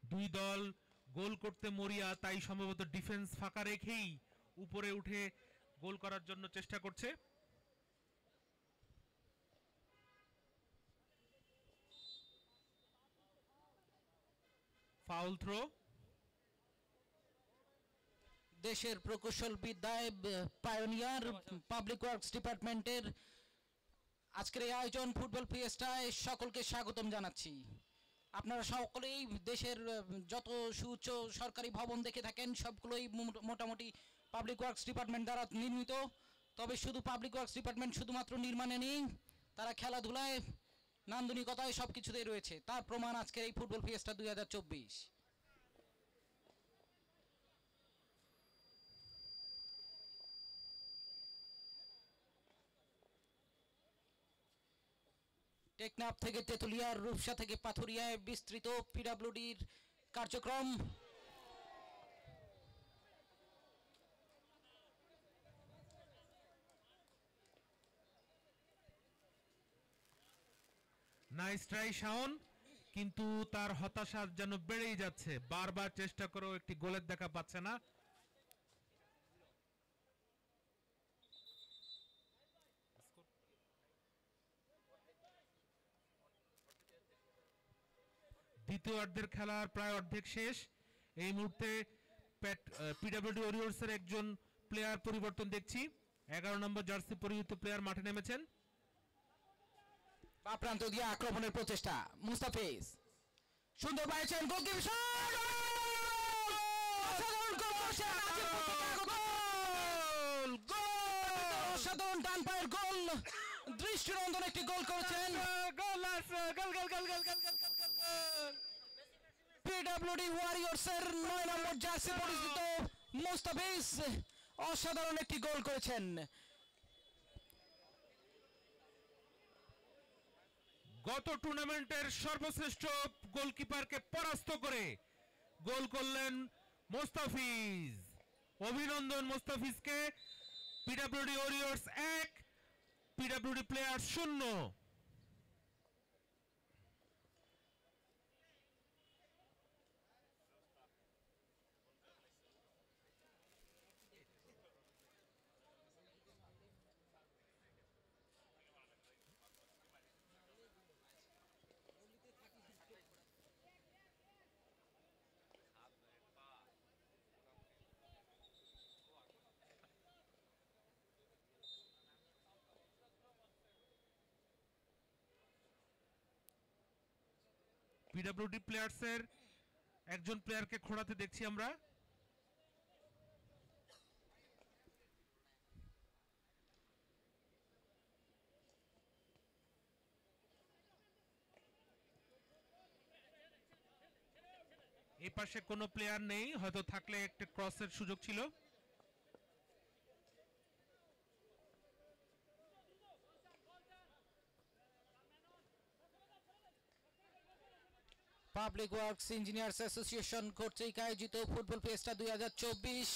দুই দল গোল করতে মরিয়া, তাই সম্ভবত ডিফেন্স ফাঁকা রেখেই উপরে উঠে গোল করার জন্য চেষ্টা করছে। Foul throw. দেশের প্রকৌশল বিদ্যায় পায়োনিয়ার পাবলিক ওয়ার্কস ডিপার্টমেন্টের আজকের এই আয়োজন ফুটবল ফিয়েস্টায় সকলকে স্বাগতম জানাচ্ছি। আপনারা সকলেই দেশের যত সুউচ্চ সরকারি ভবন দেখে থাকেন সবগুলোই মোটামুটি পাবলিক ওয়ার্কস ডিপার্টমেন্ট দ্বারা নির্মিত। তবে শুধু পাবলিক ওয়ার্কস ডিপার্টমেন্ট শুধুমাত্র নির্মাণে নেই, তারা খেলাধুলায় নান্দনিকতায় সব কিছুতেই রয়েছে। তার প্রমাণ আজকের এই ফুটবল ফিয়েস্টা 2024। টেকনাফ থেকে তেতুলিয়ার, রূপসা থেকে পাথুরিয়ায় বিস্তৃত পিডব্লিউডির কার্যক্রম। নাইস ট্রাই শাওন, কিন্তু তার হতাশা যেন বেড়েই যাচ্ছে, বারবার চেষ্টা করেও একটি গোলের দেখা পাচ্ছে না। দ্বিতীয়ার্ধের খেলার প্রায় অর্ধেক শেষ। এই মুহূর্তে পিডব্লিউডি ওয়ারিয়র্সের একজন প্লেয়ার পরিবর্তন দেখছি। 11 নম্বর জার্সি পরিহিত প্লেয়ার মাঠে নেমেছেন। বা প্রান্ত দিয়ে আক্রমণের প্রচেষ্টা, মুস্তাফিজ সুন্দর পাইছেন, গোলকিপার শট! অসাধারণ গোল করেছেন আজিম প্রতীক গোল! গোল! অসাধারণ ডান পায়ের গোল, দৃষ্টিনন্দন একটি গোল করেছেন। পিডব্লিউডি ওয়ারিয়র্সের 9 নম্বর জার্সি পরিহিত মুস্তাফিজ অসাধারণ একটি গোল করেছেন। গত টুর্নামেন্টের সর্বশ্রেষ্ঠ গোলকিপারকে পরাস্ত করে গোল করলেন মোস্তাফিজ। অভিনন্দন মোস্তাফিজকে। PWD warriors 1, PWD player 0। পিডব্লিউডি প্লেয়ার্সের একজন প্লেয়ারকে খোঁড়াতে দেখছি আমরা। এই পাশে কোনো প্লেয়ার নেই, হয়তো থাকলে একটা ক্রসের সুযোগ ছিল। পাবলিক ওয়ার্কস ইঞ্জিনিয়ার্স অ্যাসোসিয়েশন কর্তৃক আয়োজিত ফুটবল ফিয়েস্টা 2024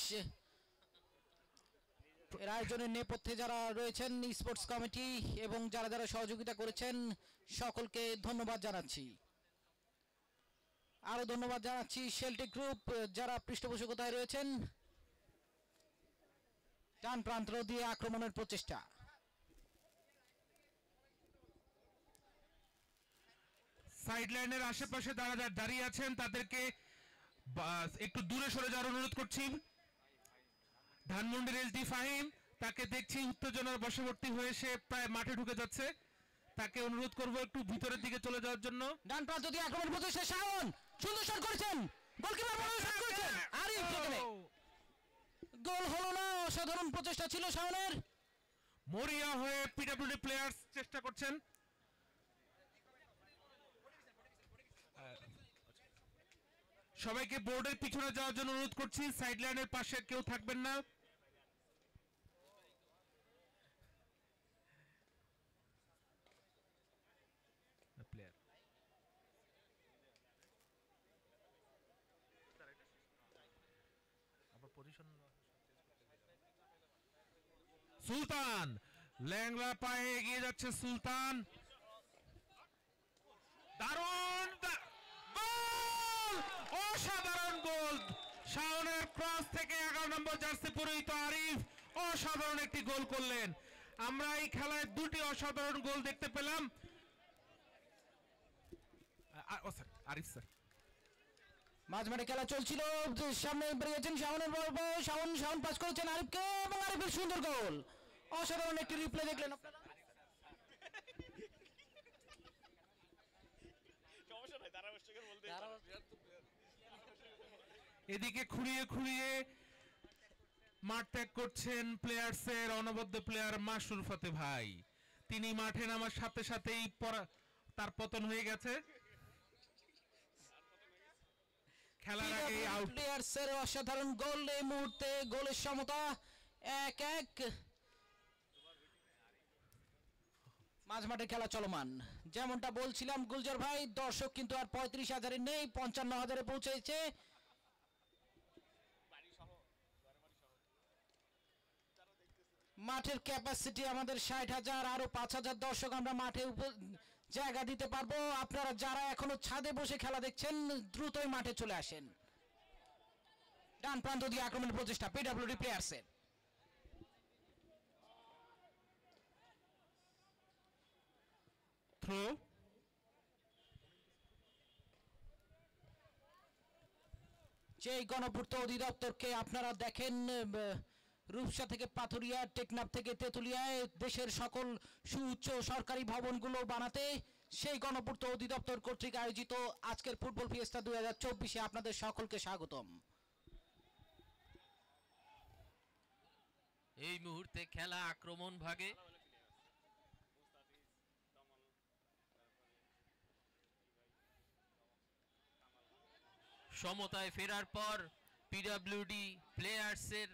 এর আয়োজনের নেপথ্যে যারা রয়েছেন স্পোর্টস কমিটি এবং যারা যারা সহযোগিতা করেছেন সকলকে ধন্যবাদ জানাচ্ছি। আরো ধন্যবাদ জানাচ্ছি শেলটিক গ্রুপ যারা পৃষ্ঠপোষকতায় রয়েছেন। ডান প্রান্ত দিয়ে আক্রমণের প্রচেষ্টা, সাইড লাইনের আশেপাশে দাঁড়িয়ে আছেন তাদেরকে একটু দূরে সরে যাওয়ার অনুরোধ করছি। ধানমন্ডির এসডি ফাহিম, তাকে দেখছি উত্তেজনার বশবর্তী হয়ে সে প্রায় মাঠে ঢুকে যাচ্ছে। তাকে অনুরোধ করব একটু ভিতরের দিকে চলে যাওয়ার জন্য। ডান প্রান্ত দিয়ে আক্রমণ প্রচেষ্টা, শাওন সুন্দর শট করেছেন, গোলকিপার ভালো শট করেছেন, আরিফ সেখানে গোল হলো না। অসাধারণ প্রচেষ্টা ছিল শাওনের। মরিয়া হয়ে পিডব্লিউডি প্লেয়ার্স চেষ্টা করছেন। সবাইকে বোর্ডের পিছনে যাওয়ার জন্য অনুরোধ করছি, সাইড লাইনের পাশে কেউ থাকবেন না। সুলতান ল্যাংড়া পায়ে এগিয়ে যাচ্ছে সুলতান, দারুণ গোল, অসাধারণ গোল শাওনের ক্রস থেকে 11 নম্বর জার্সি পরিহিত আরিফ অসাধারণ একটি গোল করলেন। আমরা এই খেলায় দুটি অসাধারণ গোল দেখতে পেলাম। আরিফ স্যার মাঝমাঠে খেলা চলছিল, সামনে বেরিয়েছেন শাওনের বড় শাওন, শাওন পাস করেছেন আরিফকে এবং আরিফের সুন্দর গোল। অসাধারণ একটি রিপ্লে দেখলেন আপনারা। এদিকে খুঁড়িয়ে খুঁড়িয়ে মাঠ ত্যাগ করছেন প্লেয়ার্সের অনবদ্য প্লেয়ার মাসুর ফতে ভাই। তিনি মাঠে নামার সাথে সাথেই তার পতন হয়ে গেছে। খেলার আগে আউট। প্লেয়ার্সের অসাধারণ গোল, এই মুহূর্তে গোলের সমতা 1-1। মাঝমাঠে খেলা চলমান, যেমনটা বলছিলাম গুলজার ভাই, দর্শক কিন্তু আর 35,000 নেই, 55,000 পৌঁছেছে। মাঠের ক্যাপাসিটি আমাদের 60,000, আরো 5,000 দর্শক আমরা মাঠে জায়গা দিতে পারবো। আপনারা যারা এখনো ছাদে বসে খেলা দেখছেন দ্রুতই মাঠে চলে আসেন। ডান প্রান্ত দিয়ে আক্রমণের প্রচেষ্টা পিডব্লিউডি প্লেয়ার্সের। থ্রো যে গণপূর্ত অধিদপ্তরকে আপনারা দেখেন রূপসা থেকে পাথুরিয়া, টেকনাফ থেকে তেতুলিয়ায় দেশের সকল সুউচ্চ সরকারি ভবনগুলো বানাতে সেই গণপূর্ত অধিদপ্তর কর্তৃক আয়োজিত আজকের ফুটবল ফিয়েস্তা 2024-এ আপনাদের সকলকে স্বাগতম। এই মুহূর্তে খেলা আক্রমণ ভাগে, সমতায় ফেরার পর পিডব্লিউডি প্লেয়ার্সের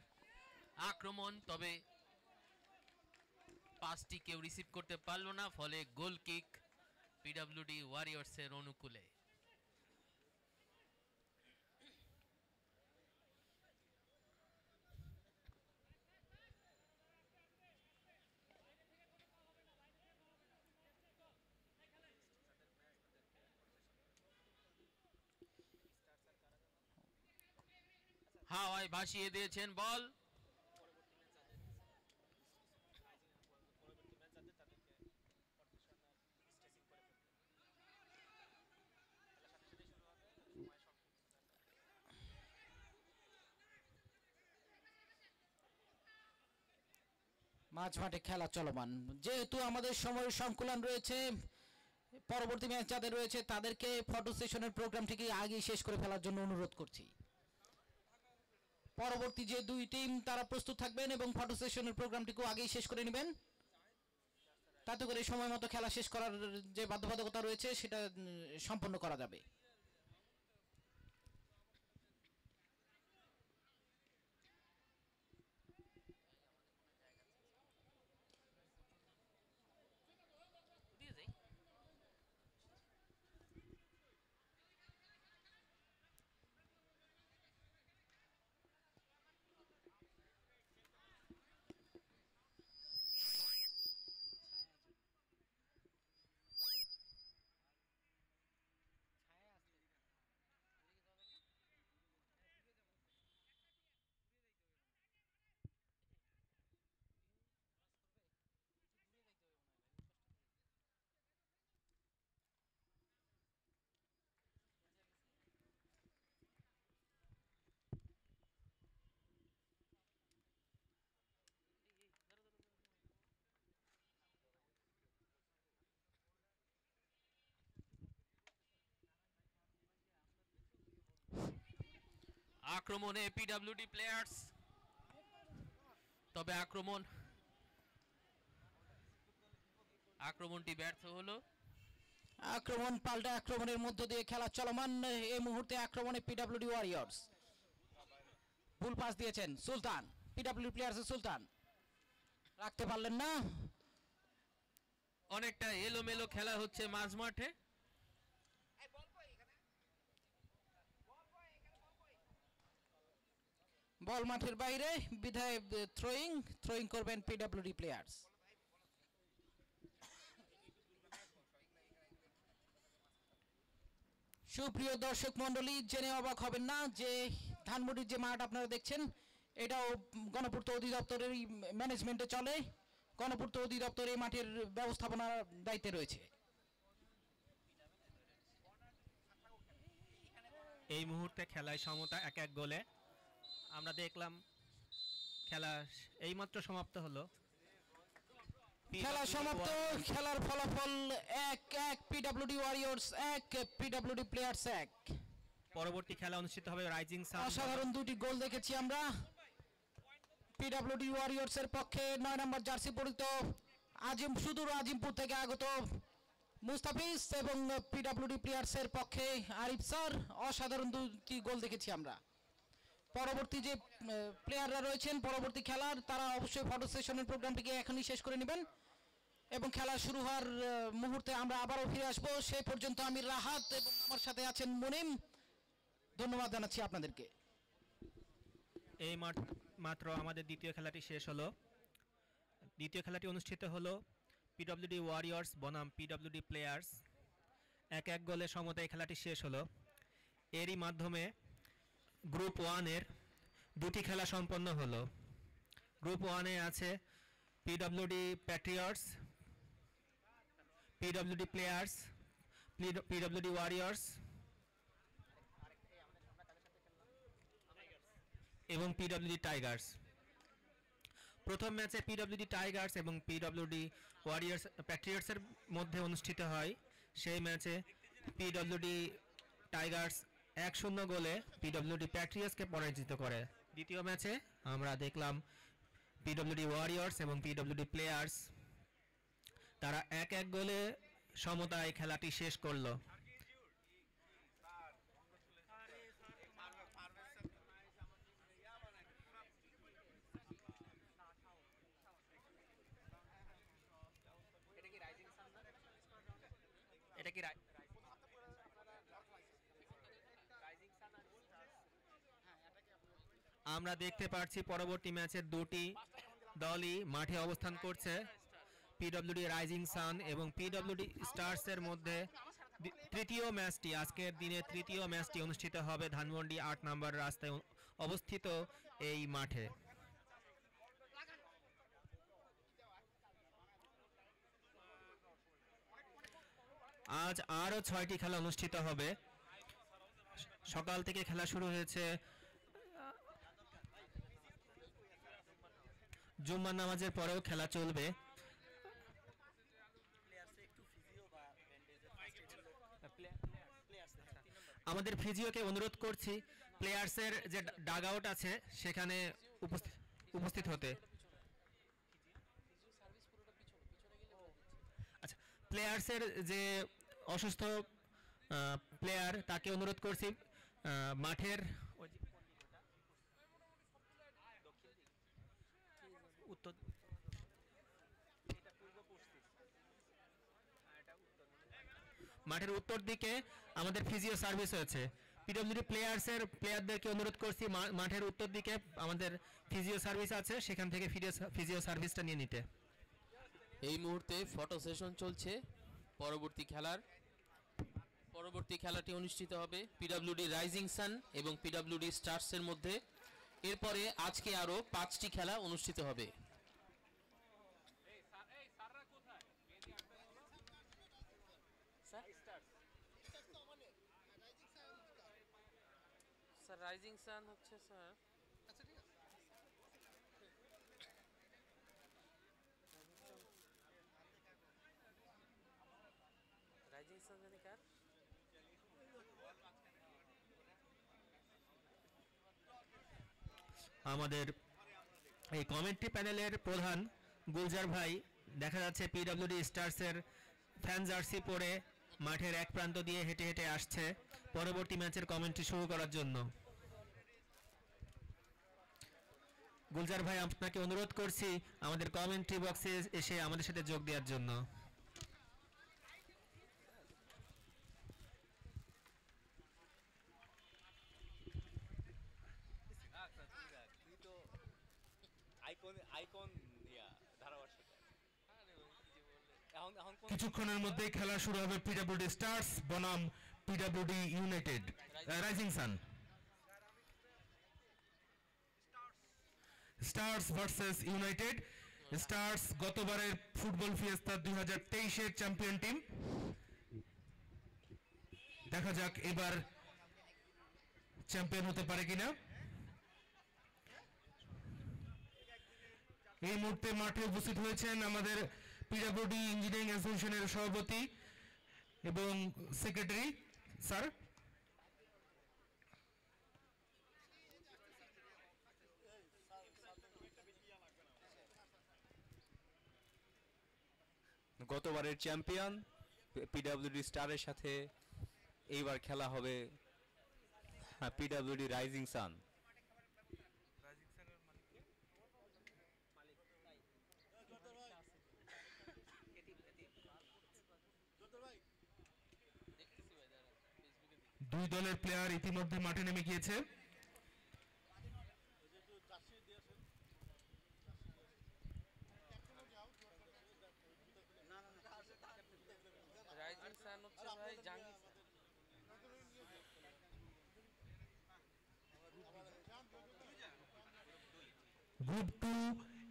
আক্রমণ, তবে পাসটি কেউ রিসিভ করতে পারল না, ফলে গোল কিক পিডব্লিউডি ওয়ারিয়র্সের অনুকূলে। হাওয়ায় ভাসিয়ে দিয়েছেন বল, মাঝমাঠে খেলা চলমান, যেহেতু আমাদের সময়ের সংকুলন রয়েছে, পরবর্তী ম্যাচ যাদের রয়েছে তাদেরকে ফটো সেশনের প্রোগ্রামটিকে আগেই শেষ করে ফেলার জন্য অনুরোধ করছি। পরবর্তী যে দুই টিম তারা প্রস্তুত থাকবেন এবং ফটো সেশনের প্রোগ্রামটিকেও আগেই শেষ করে নেবেন, তাতে করে সময় মতো খেলা শেষ করার যে বাধ্যবাধকতা রয়েছে সেটা সম্পন্ন করা যাবে। আক্রমণে পিডব্লিউডি প্লেয়ার্স, তবে আক্রমণটি ব্যর্থ হলো। আক্রমণ পাল্টা আক্রমণের মধ্য দিয়ে খেলা চলমান, এই মুহূর্তে আক্রমণে পিডব্লিউডি ওয়ারিয়র্স। ভুল পাস দিয়েছেন সুলতান, পিডব্লিউডি প্লেয়ার্সের সুলতান রাখতে পারলেন না। অনেকটা এলোমেলো খেলা হচ্ছে মাঝ মাঠে। বল মাঠের বাইরে, বিধায় থ্রোয়িং করবেন পিডব্লিউডি প্লেয়ার্স। সুপ্রিয় দর্শক মণ্ডলী, জেনে অবাক হবেন না যে ধানমন্ডির যে মাঠ আপনারা দেখছেন এটাও গণপূর্ত অধিদপ্তরের ম্যানেজমেন্টে চলে। গণপূর্ত অধিদপ্তর এই মাঠের ব্যবস্থাপনার দায়িত্বে রয়েছে। এই মুহূর্তে খেলায় সমতা 1-1 গোলে। আমরা দেখলাম খেলা এইমাত্র সমাপ্ত হলো। খেলা সমাপ্ত, খেলার ফলাফল 1-1, পিডব্লিউডি ওয়ারিয়র্স 1, পিডব্লিউডি প্লেয়ার্স 1। পরবর্তী খেলা অনুষ্ঠিত হবে রাইজিং সান। অসাধারণ দুটি গোল দেখেছি আমরা। পিডব্লিউডি ওয়ারিয়র্স এর পক্ষে 9 নম্বর জার্সি পরিহিত সুদূর আজিমপুর থেকে আগত মুস্তাফিজ এবং পিডব্লিউডি প্লেয়ার্স এর পক্ষে আরিফ স্যার। অসাধারণ দুটি গোল দেখেছি আমরা। পরবর্তী যে প্লেয়াররা রয়েছেন পরবর্তী খেলার, তারা অবশ্যই ফটো সেশনের প্রোগ্রামটিকে এখনই শেষ করে নেবেন এবং খেলা শুরু হওয়ার মুহূর্তে আমরা আবারও ফিরে আসবো। সেই পর্যন্ত আমি রাহাত এবং আমার সাথে আছেন মুনিম। ধন্যবাদ জানাচ্ছি আপনাদেরকে। এই মাত্র আমাদের দ্বিতীয় খেলাটি শেষ হলো। দ্বিতীয় খেলাটি অনুষ্ঠিত হলো পিডব্লিউডি ওয়ারিয়র্স বনাম পিডব্লিউডি প্লেয়ার্স। 1-1 গোলে সমতা এই খেলাটি শেষ হলো। এরই মাধ্যমে গ্রুপ 1-এর দুটি খেলা সম্পন্ন হলো। গ্রুপ 1-এ আছে PWD Patriots, PWD players, PWD Warriors এবং পিডব্লিউডি টাইগার্স। প্রথম ম্যাচে পিডব্লিউডি টাইগার্স এবং পিডব্লিউডি ওয়ারিয়র্স প্যাট্রিয়টসের মধ্যে অনুষ্ঠিত হয়। সেই ম্যাচে পিডব্লিউডি টাইগার্স 1-0 গোলে পিডব্লিউডি প্যাট্রিয়টসকে পরাজিত করে। দ্বিতীয় ম্যাচে আমরা দেখলাম পিডব্লিউডি ওয়ারিয়র্স এবং পিডব্লিউডি প্লেয়ার্স তারা 1-1 গোলে সমতায় খেলাটি শেষ করলো। এটা কি আমরা দেখতে পাচ্ছি পরবর্তী ম্যাচের দুটি দলই মাঠে অবস্থান করছে। পিডব্লিউডি রাইজিং সান এবং পিডব্লিউডি স্টার্সের মধ্যে তৃতীয় ম্যাচটি, আজকের দিনে তৃতীয় ম্যাচটি অনুষ্ঠিত হবে ধানমন্ডি 8 নম্বর রাস্তায় অবস্থিত এই মাঠে। আজ আরও 6টি খেলা অনুষ্ঠিত হবে। সকাল থেকে খেলা শুরু হয়েছে। জুম্মার নামাজের পরেও খেলা চলবে। আমাদের ফিজিওকে অনুরোধ করছি প্লেয়ার্সের যে ডাগ আউট আছে সেখানে উপস্থিত হতে। আচ্ছা, প্লেয়ার্সের যে অসুস্থ প্লেয়ার তাকে অনুরোধ করছি মাঠের উত্তর মাঠের উত্তর দিকে আমাদের ফিজিও সার্ভিস হয়েছে। পিডব্লিউডি প্লেয়ারদেরকে অনুরোধ করছি মাঠের উত্তর দিকে আমাদের ফিজিও সার্ভিস আছে, সেখান থেকে ফিজিও সার্ভিসটা নিয়ে নিতে। এই মুহূর্তে ফটো সেশন চলছে। পরবর্তী খেলাটি অনুষ্ঠিত হবে পিডব্লিউডি রাইজিং সান এবং পিডব্লিউডি স্টার্সের মধ্যে। এরপরে আজকে আরও 5টি খেলা অনুষ্ঠিত হবে। স্যার রাইজিং সান হচ্ছে স্যার রাইজিং সান জানি কার আমাদের এই কমেন্ট্রি প্যানেলের প্রধান গুলজার ভাই দেখা যাচ্ছে পিডব্লিউডি স্টার্সের ফ্যান জার্সি পরে মাঠের এক প্রান্ত দিয়ে হেঁটে হেঁটে আসছে পরবর্তী ম্যাচের কমেন্ট্রি শুরু করার জন্য। গুলজার ভাই, আপনাকে অনুরোধ করছি আমাদের কমেন্ট্রি বক্সে এসে আমাদের সাথে যোগ দেওয়ার জন্য। আইকন ধারাভাষ্যকার এখন কিছুক্ষণের মধ্যেই খেলা শুরু হবে পিডব্লিউডি স্টার্স বনাম PWD United rising sun. Stars versus United. Stars গতবারের ফুটবল ফিয়েস্তা 2023-এর চ্যাম্পিয়ন টিম। দেখা যাক এবার চ্যাম্পিয়ন হতে পারে কিনা। এই মুহূর্তে মাঠে উপস্থিত হয়েছেন আমাদের পিডব্লিউডি ইঞ্জিনিয়ারিং অ্যাসোসিয়েশনের সভাপতি এবং সেক্রেটারি স্যার। গতবারের চ্যাম্পিয়ন পিডব্লিউডি স্টারের সাথে এইবার খেলা হবে পিডব্লিউডি রাইজিং সান। দুই দলের প্লেয়ার ইতিমধ্যে মাঠে নেমে গিয়েছে। রাইজিং সান হচ্ছে ভাই জাহাঙ্গীর গ্রুপ 2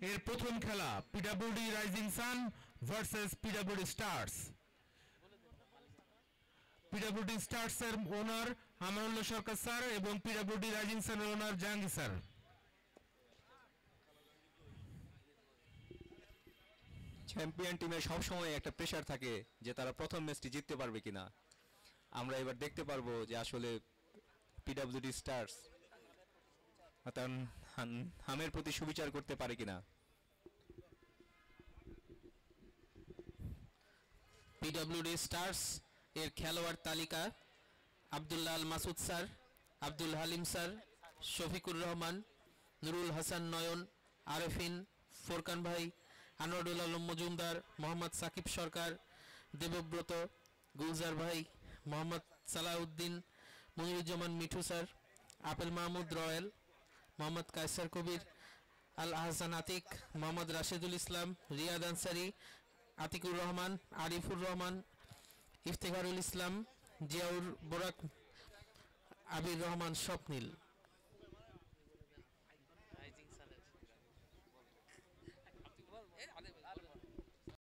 এর প্রথম খেলা PWD rising sun versus PWD stars. PWD stars এর ওনার আমানুল্লাহ সরকার স্যার এবং পিডব্লিউডি রাইজিং সানের ওনার জাহাঙ্গীর স্যার। চ্যাম্পিয়ন টিমের সবসময় একটা প্রেশার থাকে যে তারা প্রথম ম্যাচটি জিততে পারবে কিনা। আমরা এবার দেখতে পারবো যে আসলে পিডব্লিউডি স্টার্স হামের প্রতি সুবিচার করতে পারে কিনা। পিডব্লিউডি স্টার্স এর খেলোয়াড় তালিকা: আব্দুল্লাহ আল মাসুদ স্যার, আব্দুল হালিম স্যার, শফিকুর রহমান, নুরুল হাসান নয়ন, আরেফিন, ফোরকান ভাই, আনোয়ারুল আলম মজুমদার, মোহাম্মদ সাকিব সরকার, দেবব্রত, গুলজার ভাই, মোহাম্মদ সালাউদ্দিন, মনিরুজ্জামান মিঠু স্যার, আপেল মাহমুদ রয়েল, মোহাম্মদ কায়সার কবির, আল আহসান আতিক, মোহাম্মদ রাশেদুল ইসলাম, রিয়াদ আনসারি, আতিকুর রহমান, আরিফুর রহমান, ইফতেখারুল ইসলাম, জিয়াউর বোরাক, আবির রহমান স্বপ্নিল।